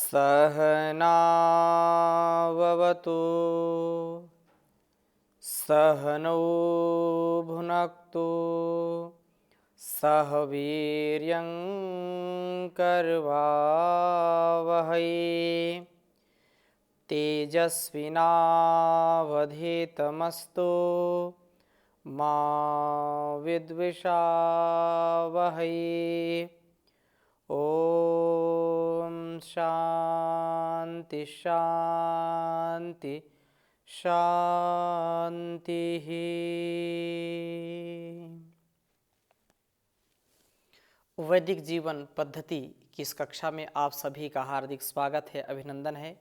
सहनाववतु सहनौ भुनक्तु सह वीर्यं करवावहै तेजस्विनावधीतमस्तु मा विद्विषावहै। ओम शांति शांति शांति। वैदिक जीवन पद्धति की इस कक्षा में आप सभी का हार्दिक स्वागत है, अभिनंदन है।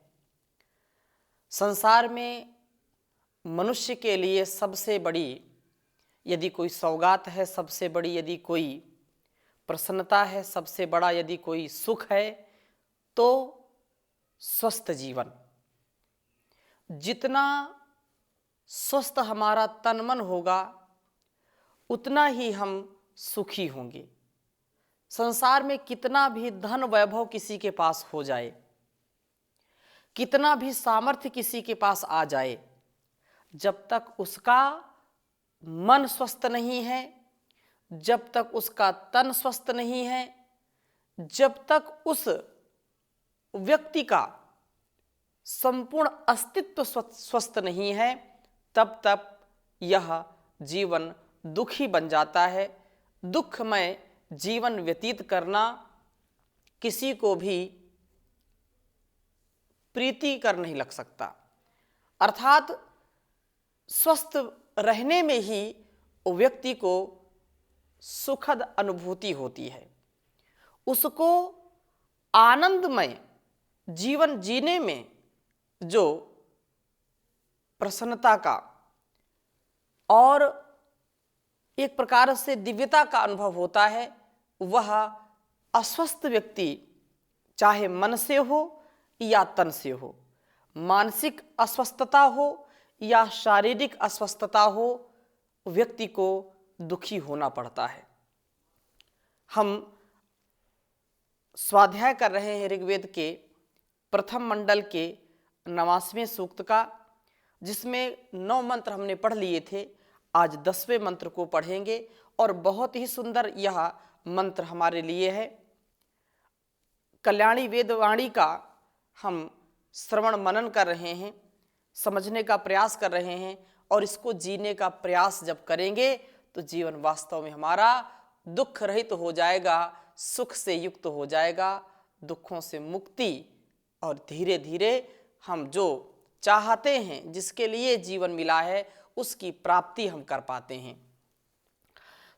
संसार में मनुष्य के लिए सबसे बड़ी यदि कोई सौगात है, सबसे बड़ी यदि कोई प्रसन्नता है, सबसे बड़ा यदि कोई सुख है तो स्वस्थ जीवन। जितना स्वस्थ हमारा तन मन होगा उतना ही हम सुखी होंगे। संसार में कितना भी धन वैभव किसी के पास हो जाए, कितना भी सामर्थ्य किसी के पास आ जाए, जब तक उसका मन स्वस्थ नहीं है, जब तक उसका तन स्वस्थ नहीं है, जब तक उस व्यक्ति का संपूर्ण अस्तित्व स्वस्थ नहीं है, तब तक यह जीवन दुखी बन जाता है। दुखमय जीवन व्यतीत करना किसी को भी प्रीतिकर नहीं लग सकता। अर्थात स्वस्थ रहने में ही व्यक्ति को सुखद अनुभूति होती है, उसको आनंदमय जीवन जीने में जो प्रसन्नता का और एक प्रकार से दिव्यता का अनुभव होता है, वह अस्वस्थ व्यक्ति चाहे मन से हो या तन से हो, मानसिक अस्वस्थता हो या शारीरिक अस्वस्थता हो, व्यक्ति को दुखी होना पड़ता है। हम स्वाध्याय कर रहे हैं ऋग्वेद के प्रथम मंडल के 89वें सूक्त का, जिसमें 9 मंत्र हमने पढ़ लिए थे। आज 10वें मंत्र को पढ़ेंगे और बहुत ही सुंदर यह मंत्र हमारे लिए है। कल्याणी वेदवाणी का हम श्रवण मनन कर रहे हैं, समझने का प्रयास कर रहे हैं, और इसको जीने का प्रयास जब करेंगे तो जीवन वास्तव में हमारा दुख रहित हो जाएगा, सुख से युक्त हो जाएगा, दुखों से मुक्ति, और धीरे धीरे हम जो चाहते हैं, जिसके लिए जीवन मिला है, उसकी प्राप्ति हम कर पाते हैं।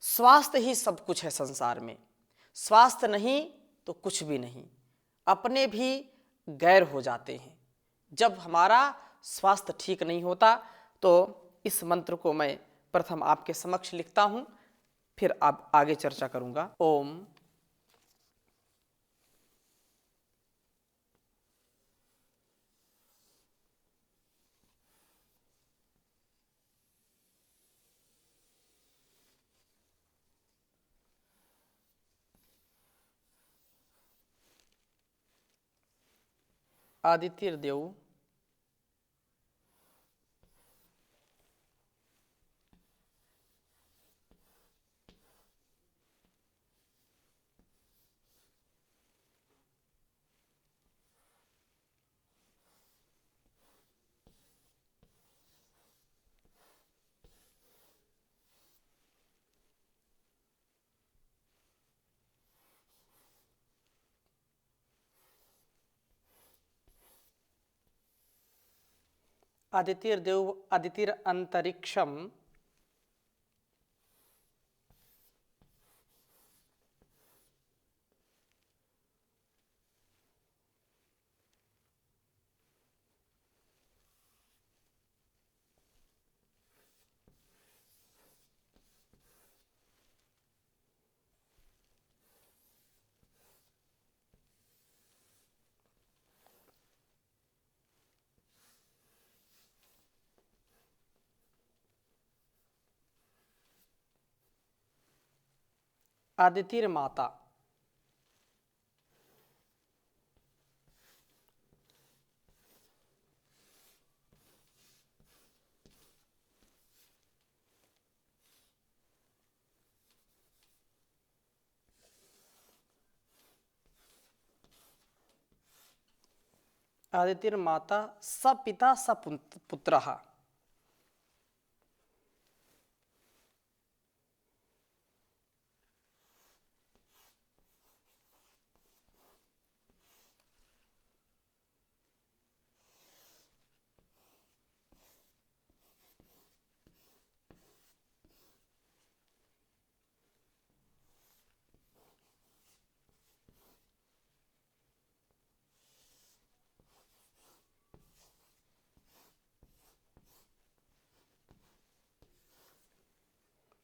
स्वास्थ्य ही सब कुछ है संसार में। स्वास्थ्य नहीं तो कुछ भी नहीं, अपने भी गैर हो जाते हैं। जब हमारा स्वास्थ्य ठीक नहीं होता तो इस मंत्र को मैं प्रथम आपके समक्ष लिखता हूं, फिर आप आगे चर्चा करूंगा। ओम आदित्य देव आदितिर्देव आदितिर अंतरिक्षम आदितिर माता। आदितिर्माता स पिता स पुत्रः।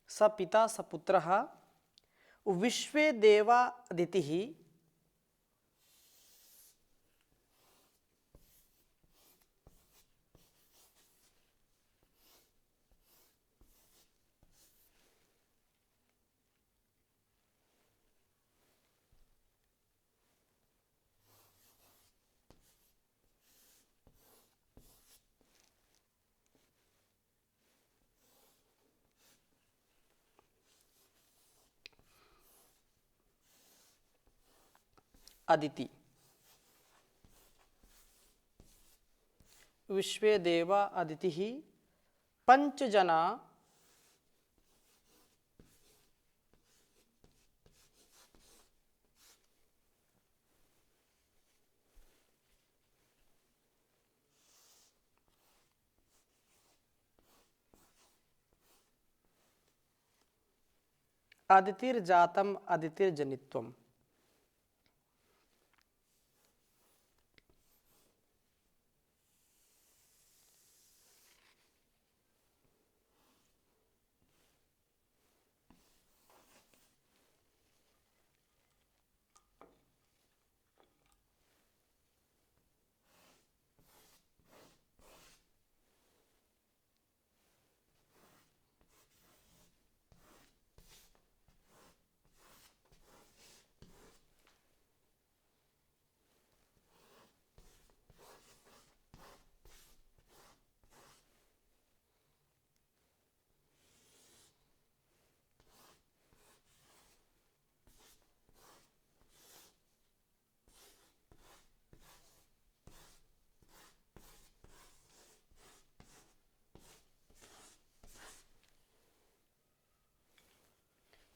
स पिता स पुत्रः विश्वे देवा अदितिः अदिति। विश्वे देवा अदितिः पंचजना अदितिर्जातम् अदितिर्जनित्वम्।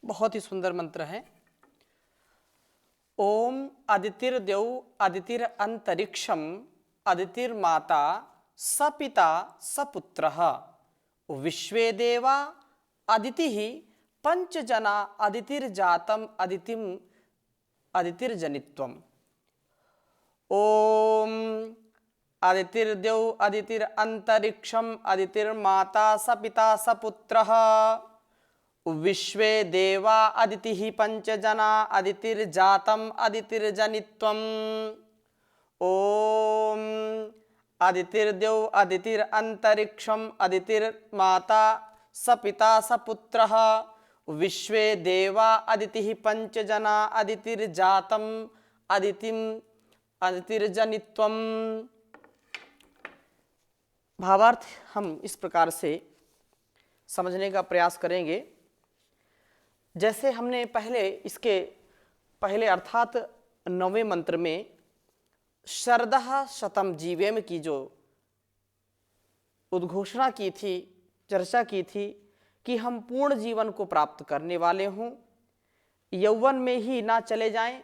बहुत ही सुंदर मंत्र है। ओम अदितिर्देव अदितिर अंतरिक्षम अदितिर्माता सपिता सपुत्रः विश्वे देवा अदितिः पंचजना अदितिर्जातम् अदितिम अदितिर्जनित्वम्। ओम अदितिर्देव अदितिर अंतरिक्षम अदितिर्माता सपिता सपुत्रः विश्वे देवा अदितिः पंचजना अदितिर्जातम् अदितिर्जनित्वम्। ओम अदितिर्देव अदितिर अंतरिक्षम अदितिर्माता सपिता सपुत्रः विश्वे देवा अदितिः पंचजना अदितिर्जातम् अदितिम अदितिर्जनित्वम्। भावार्थ हम इस प्रकार से समझने का प्रयास करेंगे। जैसे हमने इसके पहले अर्थात 9वें मंत्र में शरदः शतम जीवेम की जो उद्घोषणा की थी, चर्चा की थी कि हम पूर्ण जीवन को प्राप्त करने वाले हों, यौवन में ही ना चले जाएं,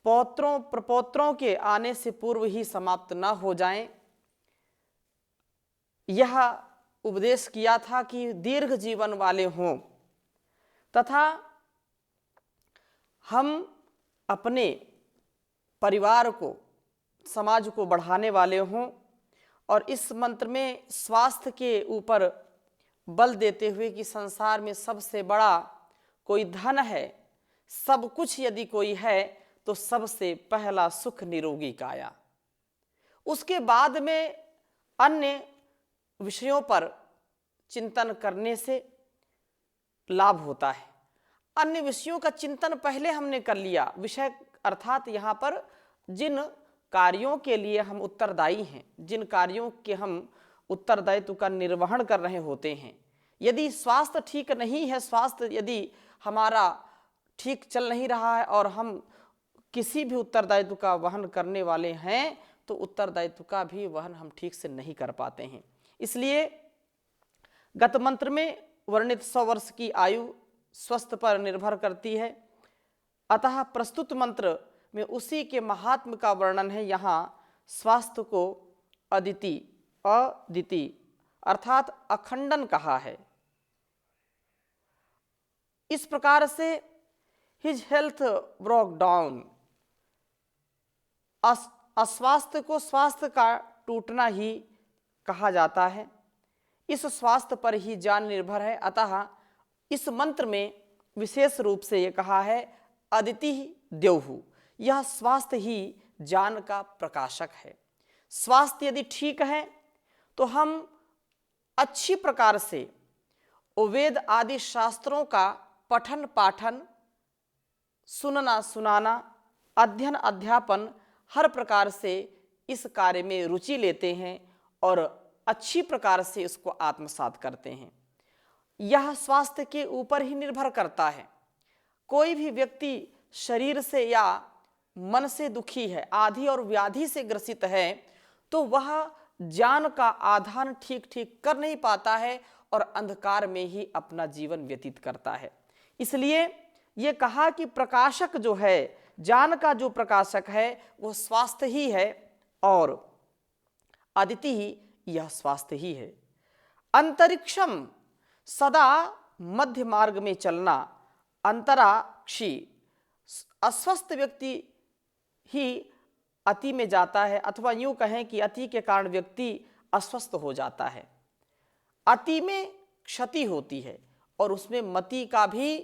पौत्रों प्रपौत्रों के आने से पूर्व ही समाप्त ना हो जाएं। यह उपदेश किया था कि दीर्घ जीवन वाले हों तथा हम अपने परिवार को, समाज को बढ़ाने वाले हों। और इस मंत्र में स्वास्थ्य के ऊपर बल देते हुए कि संसार में सबसे बड़ा कोई धन है, सब कुछ यदि कोई है तो सबसे पहला सुख निरोगी काया। उसके बाद में अन्य विषयों पर चिंतन करने से लाभ होता है। अन्य विषयों का चिंतन पहले हमने कर लिया, विषय अर्थात यहाँ पर जिन कार्यों के लिए हम उत्तरदायी हैं, जिन कार्यों के हम उत्तरदायित्व का निर्वहन कर रहे होते हैं, यदि स्वास्थ्य ठीक नहीं है, स्वास्थ्य यदि हमारा ठीक चल नहीं रहा है और हम किसी भी उत्तरदायित्व का वहन करने वाले हैं तो उत्तरदायित्व का भी वहन हम ठीक से नहीं कर पाते हैं। इसलिए गत मंत्र में वर्णित 100 वर्ष की आयु स्वस्थ पर निर्भर करती है, अतः प्रस्तुत मंत्र में उसी के महात्म का वर्णन है। यहाँ स्वास्थ्य को अदिति अर्थात अखंडन कहा है। इस प्रकार से हिज हेल्थ ब्रोक डाउन, अस्वास्थ्य को स्वास्थ्य का टूटना ही कहा जाता है। इस स्वास्थ्य पर ही जान निर्भर है, अतः इस मंत्र में विशेष रूप से ये कहा है अदिति द्यौहु, यह स्वास्थ्य ही जान का प्रकाशक है। स्वास्थ्य यदि ठीक है तो हम अच्छी प्रकार से वेद आदि शास्त्रों का पठन पाठन, सुनना सुनाना, अध्ययन अध्यापन हर प्रकार से इस कार्य में रुचि लेते हैं और अच्छी प्रकार से इसको आत्मसात करते हैं। यह स्वास्थ्य के ऊपर ही निर्भर करता है। कोई भी व्यक्ति शरीर से या मन से दुखी है, आधि और व्याधि से ग्रसित है, तो वह ज्ञान का आधान ठीक ठीक कर नहीं पाता है और अंधकार में ही अपना जीवन व्यतीत करता है। इसलिए ये कहा कि प्रकाशक जो है, ज्ञान का जो प्रकाशक है वो स्वास्थ्य ही है और अदिति ही यह स्वास्थ्य ही है। अंतरिक्षम, सदा मध्य मार्ग में चलना, अंतराक्षी, अस्वस्थ व्यक्ति ही अति में जाता है, अथवा यूं कहें कि अति के कारण व्यक्ति अस्वस्थ हो जाता है। अति में क्षति होती है और उसमें मति का भी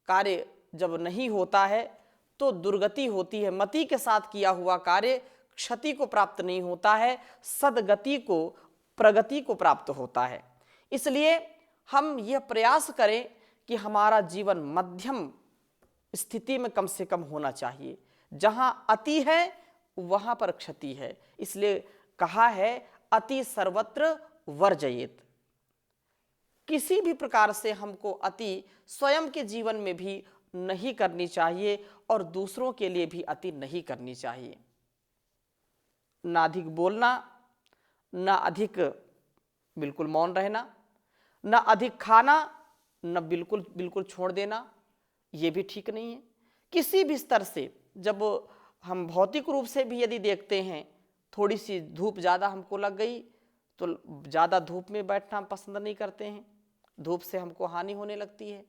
कार्य जब नहीं होता है तो दुर्गति होती है। मति के साथ किया हुआ कार्य क्षति को प्राप्त नहीं होता है, सदगति को, प्रगति को प्राप्त होता है। इसलिए हम यह प्रयास करें कि हमारा जीवन मध्यम स्थिति में कम से कम होना चाहिए। जहां अति है वहां पर क्षति है, इसलिए कहा है अति सर्वत्र वर्जयेत। किसी भी प्रकार से हमको अति स्वयं के जीवन में भी नहीं करनी चाहिए और दूसरों के लिए भी अति नहीं करनी चाहिए। ना अधिक बोलना, ना अधिक बिल्कुल मौन रहना, ना अधिक खाना, ना बिल्कुल छोड़ देना, ये भी ठीक नहीं है। किसी भी स्तर से जब हम भौतिक रूप से भी यदि देखते हैं, थोड़ी सी धूप ज़्यादा हमको लग गई तो ज़्यादा धूप में बैठना हम पसंद नहीं करते हैं, धूप से हमको हानि होने लगती है।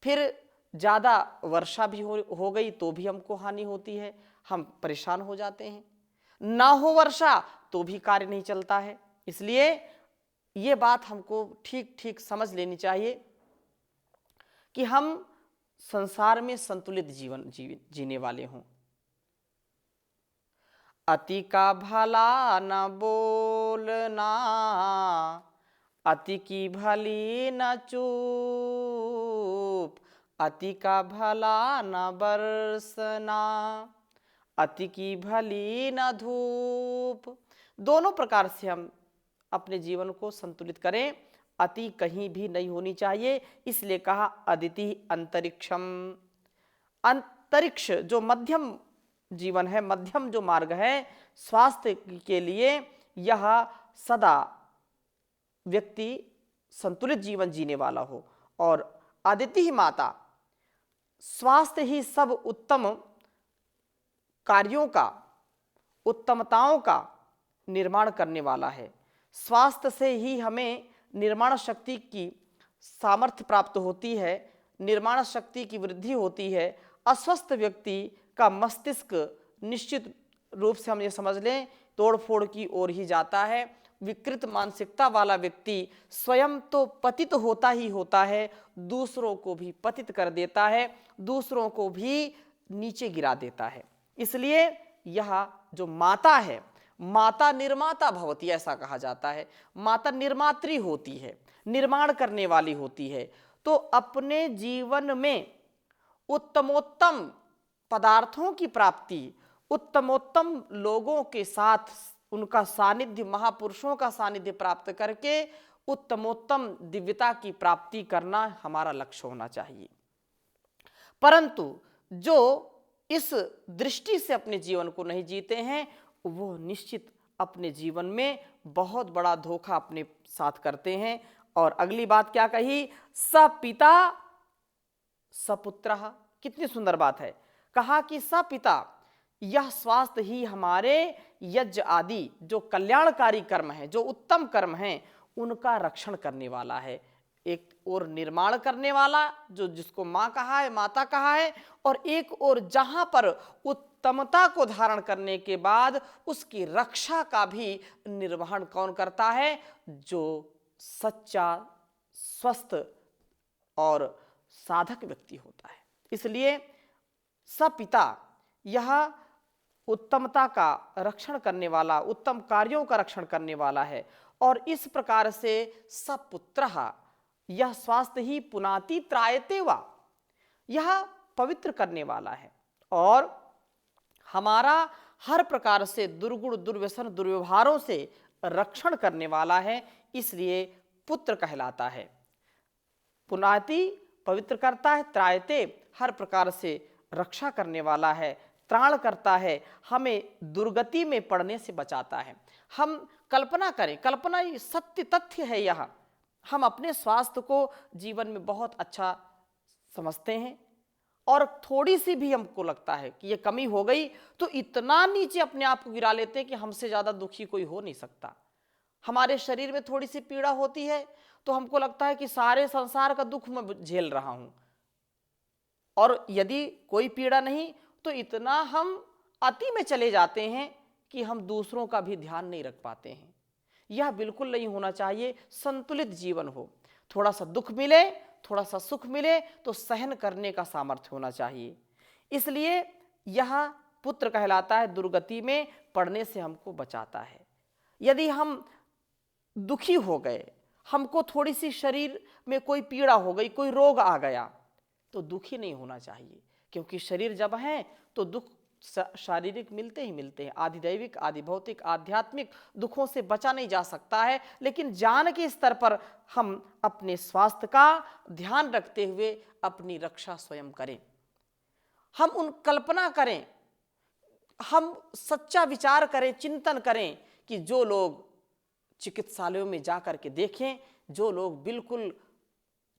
फिर ज़्यादा वर्षा भी हो गई तो भी हमको हानि होती है, हम परेशान हो जाते हैं। ना हो वर्षा तो भी कार्य नहीं चलता है। इसलिए ये बात हमको ठीक ठीक समझ लेनी चाहिए कि हम संसार में संतुलित जीवन जीने वाले हों। अति का भला न बोलना, अति की भली न चूप, अति का भला न बरसना, अति की भली न धूप। दोनों प्रकार से हम अपने जीवन को संतुलित करें, अति कहीं भी नहीं होनी चाहिए। इसलिए कहा अदिति अंतरिक्षम। अंतरिक्ष जो मध्यम जीवन है, मध्यम जो मार्ग है स्वास्थ्य के लिए, यह सदा व्यक्ति संतुलित जीवन जीने वाला हो। और अदिति ही माता, स्वास्थ्य ही सब उत्तम कार्यों का, उत्तमताओं का निर्माण करने वाला है। स्वास्थ्य से ही हमें निर्माण शक्ति की सामर्थ्य प्राप्त होती है, निर्माण शक्ति की वृद्धि होती है। अस्वस्थ व्यक्ति का मस्तिष्क निश्चित रूप से हम ये समझ लें तोड़फोड़ की ओर ही जाता है। विकृत मानसिकता वाला व्यक्ति स्वयं तो पतित होता ही होता है, दूसरों को भी पतित कर देता है, दूसरों को भी नीचे गिरा देता है। इसलिए यह जो माता है, माता निर्माता भवती, ऐसा कहा जाता है। माता निर्मात्री होती है, निर्माण करने वाली होती है। तो अपने जीवन में उत्तमोत्तम पदार्थों की प्राप्ति, उत्तमोत्तम लोगों के साथ उनका सानिध्य, महापुरुषों का सानिध्य प्राप्त करके उत्तमोत्तम दिव्यता की प्राप्ति करना हमारा लक्ष्य होना चाहिए। परंतु जो इस दृष्टि से अपने जीवन को नहीं जीते हैं, वो निश्चित अपने जीवन में बहुत बड़ा धोखा अपने साथ करते हैं। और अगली बात क्या कही, सपिता सपुत्रः। कितनी सुंदर बात है। कहा कि सपिता, यह स्वास्थ्य ही हमारे यज्ञ आदि जो कल्याणकारी कर्म है, जो उत्तम कर्म है, उनका रक्षण करने वाला है। एक और निर्माण करने वाला, जो जिसको माँ कहा है, माता कहा है, और एक और जहां पर उत्तमता को धारण करने के बाद उसकी रक्षा का भी निर्वहन कौन करता है, जो सच्चा स्वस्थ और साधक व्यक्ति होता है। इसलिए सपिता यह उत्तमता का रक्षण करने वाला, उत्तम कार्यों का रक्षण करने वाला है। और इस प्रकार से सपुत्रः, यह स्वास्थ्य ही पुनाति त्रायते वा, यह पवित्र करने वाला है और हमारा हर प्रकार से दुर्गुण, दुर्व्यसन, दुर्व्यवहारों से रक्षण करने वाला है, इसलिए पुत्र कहलाता है। पुनाति पवित्र करता है, त्रायते हर प्रकार से रक्षा करने वाला है, त्राण करता है, हमें दुर्गति में पड़ने से बचाता है। हम कल्पना करें, कल्पना ही सत्य तथ्य है। यह हम अपने स्वास्थ्य को जीवन में बहुत अच्छा समझते हैं और थोड़ी सी भी हमको लगता है कि ये कमी हो गई तो इतना नीचे अपने आप को गिरा लेते हैं कि हमसे ज़्यादा दुखी कोई हो नहीं सकता। हमारे शरीर में थोड़ी सी पीड़ा होती है तो हमको लगता है कि सारे संसार का दुख मैं झेल रहा हूं, और यदि कोई पीड़ा नहीं तो इतना हम अति में चले जाते हैं कि हम दूसरों का भी ध्यान नहीं रख पाते हैं। यह बिल्कुल नहीं होना चाहिए। संतुलित जीवन हो, थोड़ा सा दुख मिले, थोड़ा सा सुख मिले तो सहन करने का सामर्थ्य होना चाहिए। इसलिए यह पुत्र कहलाता है, दुर्गति में पड़ने से हमको बचाता है। यदि हम दुखी हो गए, हमको थोड़ी सी शरीर में कोई पीड़ा हो गई, कोई रोग आ गया, तो दुखी नहीं होना चाहिए, क्योंकि शरीर जब है तो दुख शारीरिक मिलते ही मिलते हैं। आधिदैविक, आदि भौतिक, आध्यात्मिक दुखों से बचा नहीं जा सकता है, लेकिन जान के स्तर पर हम अपने स्वास्थ्य का ध्यान रखते हुए अपनी रक्षा स्वयं करें। हम उन कल्पना करें, हम सच्चा विचार करें, चिंतन करें कि जो लोग चिकित्सालयों में जाकर के देखें, जो लोग बिल्कुल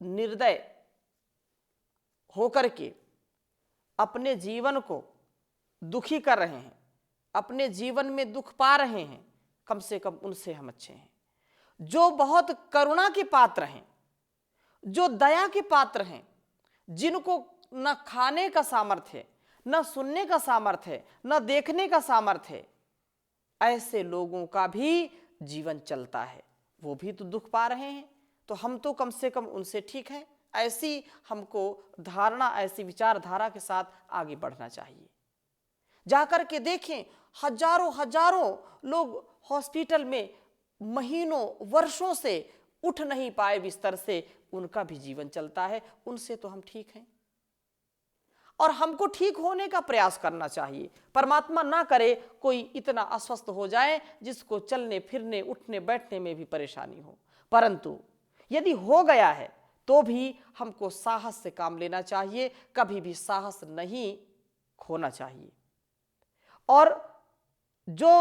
निर्दय होकर के अपने जीवन को दुखी कर रहे हैं, अपने जीवन में दुख पा रहे हैं, कम से कम उनसे हम अच्छे हैं। जो बहुत करुणा के पात्र हैं, जो दया के पात्र हैं, जिनको न खाने का सामर्थ्य है, न सुनने का सामर्थ्य है, न देखने का सामर्थ्य है, ऐसे लोगों का भी जीवन चलता है, वो भी तो दुख पा रहे हैं। तो हम तो कम से कम उनसे ठीक हैं। ऐसी हमको धारणा, ऐसी विचारधारा के साथ आगे बढ़ना चाहिए। जाकर के देखें, हजारों हजारों लोग हॉस्पिटल में महीनों वर्षों से उठ नहीं पाए बिस्तर से, उनका भी जीवन चलता है, उनसे तो हम ठीक हैं। और हमको ठीक होने का प्रयास करना चाहिए। परमात्मा ना करे कोई इतना अस्वस्थ हो जाए जिसको चलने फिरने, उठने बैठने में भी परेशानी हो, परंतु यदि हो गया है तो भी हमको साहस से काम लेना चाहिए, कभी भी साहस नहीं खोना चाहिए। और जो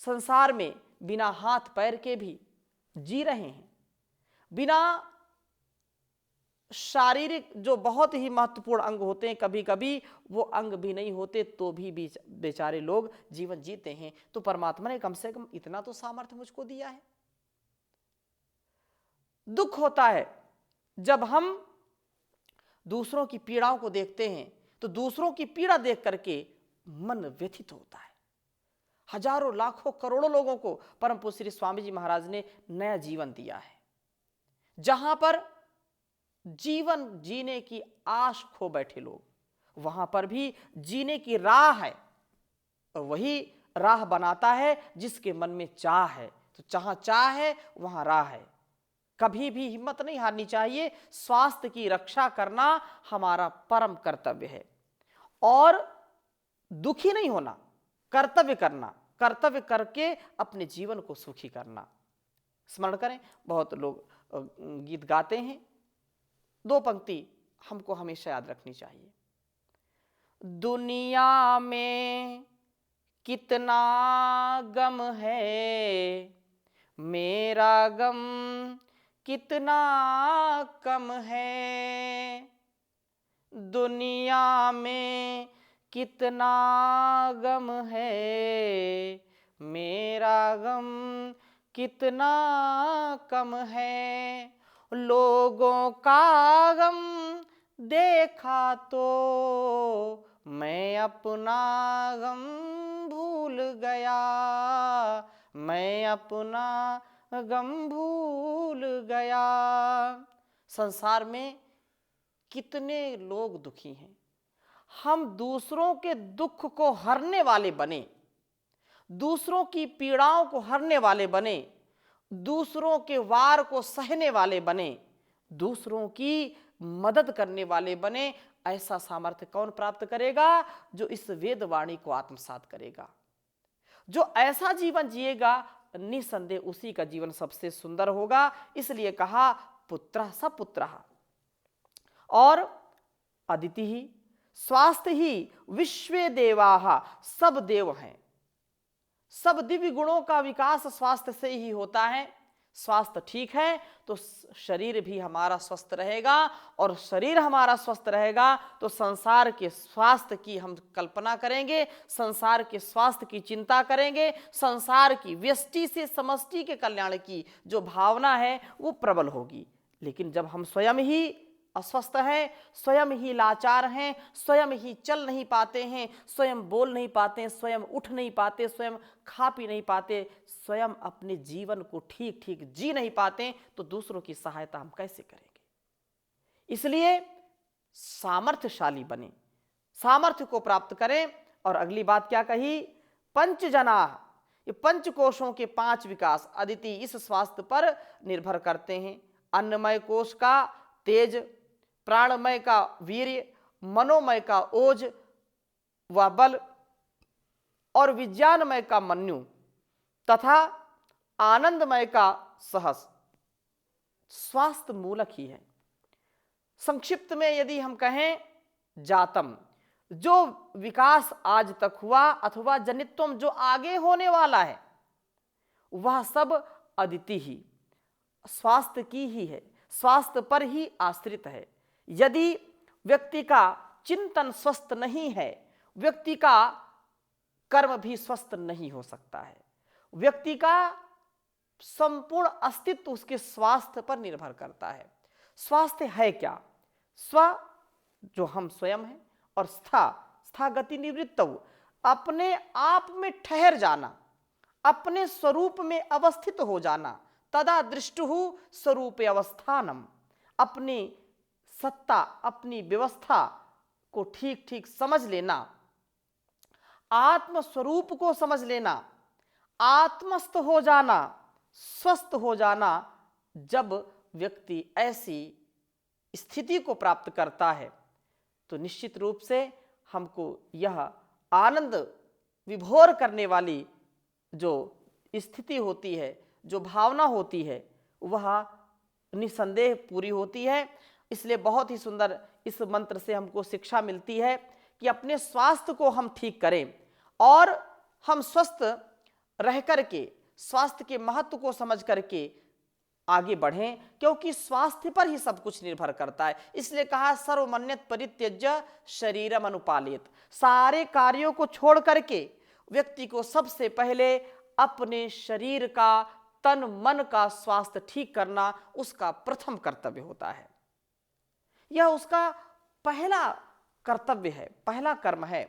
संसार में बिना हाथ पैर के भी जी रहे हैं, बिना शारीरिक जो बहुत ही महत्वपूर्ण अंग होते हैं, कभी कभी वो अंग भी नहीं होते तो भी बेचारे लोग जीवन जीते हैं, तो परमात्मा ने कम से कम इतना तो सामर्थ्य मुझको दिया है। दुख होता है जब हम दूसरों की पीड़ाओं को देखते हैं, तो दूसरों की पीड़ा देख करके मन व्यथित होता है। हजारों, लाखों, करोड़ों लोगों को परम पूज्य श्री स्वामी जी महाराज ने नया जीवन दिया है, जहां पर जीवन जीने की आश खो बैठे लोग, वहां पर भी जीने की राह है, और वही राह बनाता है जिसके मन में चाह है। तो जहां चाह है वहां राह है। कभी भी हिम्मत नहीं हारनी चाहिए। स्वास्थ्य की रक्षा करना हमारा परम कर्तव्य है, और दुखी नहीं होना, कर्तव्य करना, कर्तव्य करके अपने जीवन को सुखी करना। स्मरण करें, बहुत लोग गीत गाते हैं, दो पंक्ति हमको हमेशा याद रखनी चाहिए। दुनिया में कितना गम है, मेरा गम कितना कम है। दुनिया में कितना गम है, मेरा गम कितना कम है। लोगों का गम देखा तो मैं अपना गम भूल गया, मैं अपना गम भूल गया। संसार में कितने लोग दुखी हैं। हम दूसरों के दुख को हरने वाले बने, दूसरों की पीड़ाओं को हरने वाले बने, दूसरों के वार को सहने वाले बने, दूसरों की मदद करने वाले बने। ऐसा सामर्थ्य कौन प्राप्त करेगा? जो इस वेदवाणी को आत्मसात करेगा, जो ऐसा जीवन जिएगा, निसंदेह उसी का जीवन सबसे सुंदर होगा। इसलिए कहा पुत्रः स पुत्रः। और अदिति ही स्वास्थ्य ही विश्वे देवाः, सब देव हैं। सब दिव्य गुणों का विकास स्वास्थ्य से ही होता है। स्वास्थ्य ठीक है तो शरीर भी हमारा स्वस्थ रहेगा, और शरीर हमारा स्वस्थ रहेगा तो संसार के स्वास्थ्य की हम कल्पना करेंगे, संसार के स्वास्थ्य की चिंता करेंगे, संसार की व्यष्टि से समष्टि के कल्याण की जो भावना है वो प्रबल होगी। लेकिन जब हम स्वयं ही अस्वस्थ हैं, स्वयं ही लाचार हैं, स्वयं ही चल नहीं पाते हैं, स्वयं बोल नहीं पाते, स्वयं उठ नहीं पाते, स्वयं खा पी नहीं पाते, स्वयं अपने जीवन को ठीक ठीक जी नहीं पाते, तो दूसरों की सहायता हम कैसे करेंगे? इसलिए सामर्थ्यशाली बने, सामर्थ्य को प्राप्त करें। और अगली बात क्या कही? पंचजना, ये पंच कोशों के 5 विकास अदिति इस स्वास्थ्य पर निर्भर करते हैं। अन्नमय कोश का तेज, प्राणमय का वीर्य, मनोमय का ओज व बल, और विज्ञानमय का मन्यु, तथा आनंदमय का सहस। स्वास्थ्य मूलक ही है। संक्षिप्त में यदि हम कहें, जातम, जो विकास आज तक हुआ अथवा जनित्वम जो आगे होने वाला है, वह सब अदिति ही, स्वास्थ्य की ही है, स्वास्थ्य पर ही आश्रित है। यदि व्यक्ति का चिंतन स्वस्थ नहीं है, व्यक्ति का कर्म भी स्वस्थ नहीं हो सकता है। व्यक्ति का संपूर्ण अस्तित्व उसके स्वास्थ्य पर निर्भर करता है। स्वास्थ्य है क्या? स्व, जो हम स्वयं हैं, और स्था गति निवृत्तौ, अपने आप में ठहर जाना, अपने स्वरूप में अवस्थित हो जाना। तदा दृष्टुः स्वरूपे अवस्थानम, अपनी सत्ता, अपनी व्यवस्था को ठीक ठीक समझ लेना, आत्म स्वरूप को समझ लेना, आत्मस्थ हो जाना, स्वस्थ हो जाना। जब व्यक्ति ऐसी स्थिति को प्राप्त करता है तो निश्चित रूप से हमको यह आनंद विभोर करने वाली जो स्थिति होती है, जो भावना होती है, वह निसंदेह पूरी होती है। इसलिए बहुत ही सुंदर इस मंत्र से हमको शिक्षा मिलती है कि अपने स्वास्थ्य को हम ठीक करें और हम स्वस्थ रह करके स्वास्थ्य के महत्व को समझ करके आगे बढ़ें, क्योंकि स्वास्थ्य पर ही सब कुछ निर्भर करता है। इसलिए कहा सर्वमन्यत परित्यज्य शरीरम अनुपालित, सारे कार्यों को छोड़ करके व्यक्ति को सबसे पहले अपने शरीर का, तन मन का स्वास्थ्य ठीक करना उसका प्रथम कर्तव्य होता है। यह उसका पहला कर्तव्य है, पहला कर्म है।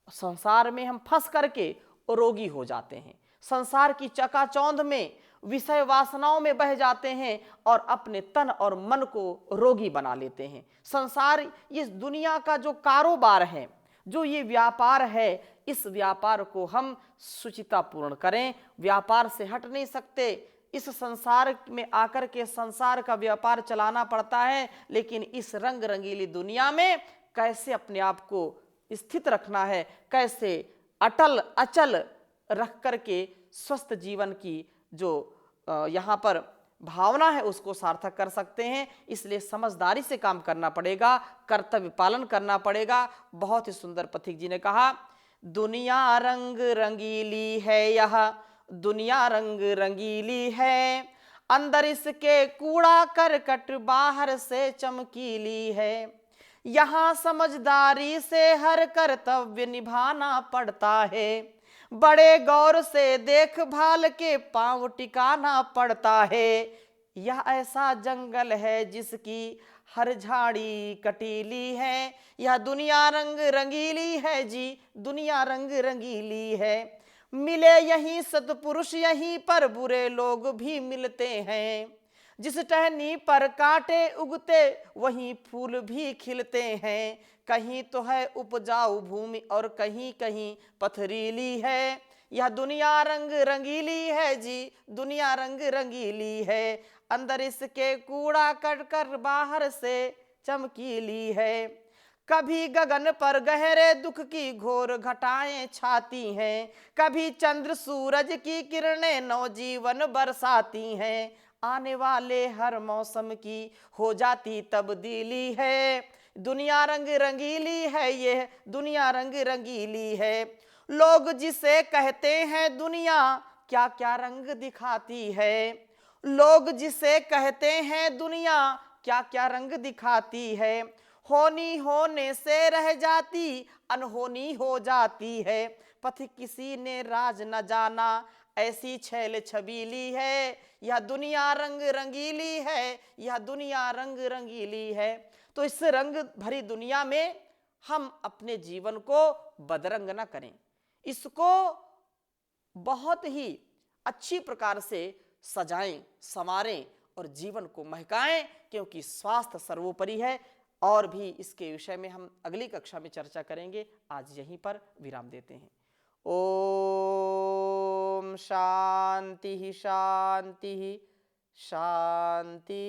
संसार में हम फंस करके रोगी हो जाते हैं, संसार की चकाचौंध में विषय वासनाओं में बह जाते हैं और अपने तन और मन को रोगी बना लेते हैं। संसार, इस दुनिया का जो कारोबार है, जो ये व्यापार है, इस व्यापार को हम शुचितापूर्ण करें। व्यापार से हट नहीं सकते, इस संसार में आकर के संसार का व्यापार चलाना पड़ता है, लेकिन इस रंग रंगीली दुनिया में कैसे अपने आप को स्थित रखना है, कैसे अटल अचल रख करके स्वस्थ जीवन की जो यहाँ पर भावना है उसको सार्थक कर सकते हैं। इसलिए समझदारी से काम करना पड़ेगा, कर्तव्य पालन करना पड़ेगा। बहुत ही सुंदर पथिक जी ने कहा, दुनिया रंग रंगीली है यह, दुनिया रंग रंगीली है, अंदर इसके कूड़ा करकट बाहर से चमकीली है। यहाँ समझदारी से हर कर्तव्य निभाना पड़ता है, बड़े गौर से देखभाल के पांव टिकाना पड़ता है। यह ऐसा जंगल है जिसकी हर झाड़ी कटीली है, यह दुनिया रंग रंगीली है जी, दुनिया रंग रंगीली है। मिले यहीं सत्पुरुष यहीं पर बुरे लोग भी मिलते हैं, जिस टहनी पर कांटे उगते वहीं फूल भी खिलते हैं। कहीं तो है उपजाऊ भूमि और कहीं कहीं पथरीली है, यह दुनिया रंग रंगीली है जी, दुनिया रंग रंगीली है, अंदर इसके कूड़ा कटकर बाहर से चमकीली है। कभी गगन पर गहरे दुख की घोर घटाएं छाती हैं, कभी चंद्र सूरज की किरणें नवजीवन बरसाती हैं। आने वाले हर मौसम की हो जाती तब्दीली है, दुनिया रंग रंगीली है, ये दुनिया रंग रंगीली है। लोग जिसे कहते हैं दुनिया क्या क्या रंग दिखाती है, लोग जिसे कहते हैं दुनिया क्या क्या रंग दिखाती है। होनी होने से रह जाती अनहोनी हो जाती है, पथ किसी ने राज न जाना ऐसी छैल छबीली है। यह दुनिया रंग रंगीली है, यह दुनिया रंग रंगीली है। तो इस रंग भरी दुनिया में हम अपने जीवन को बदरंग न करें, इसको बहुत ही अच्छी प्रकार से सजाएं, संवारें और जीवन को महकाएं, क्योंकि स्वास्थ्य सर्वोपरि है। और भी इसके विषय में हम अगली कक्षा में चर्चा करेंगे। आज यहीं पर विराम देते हैं। ओम शांति शांति शांति।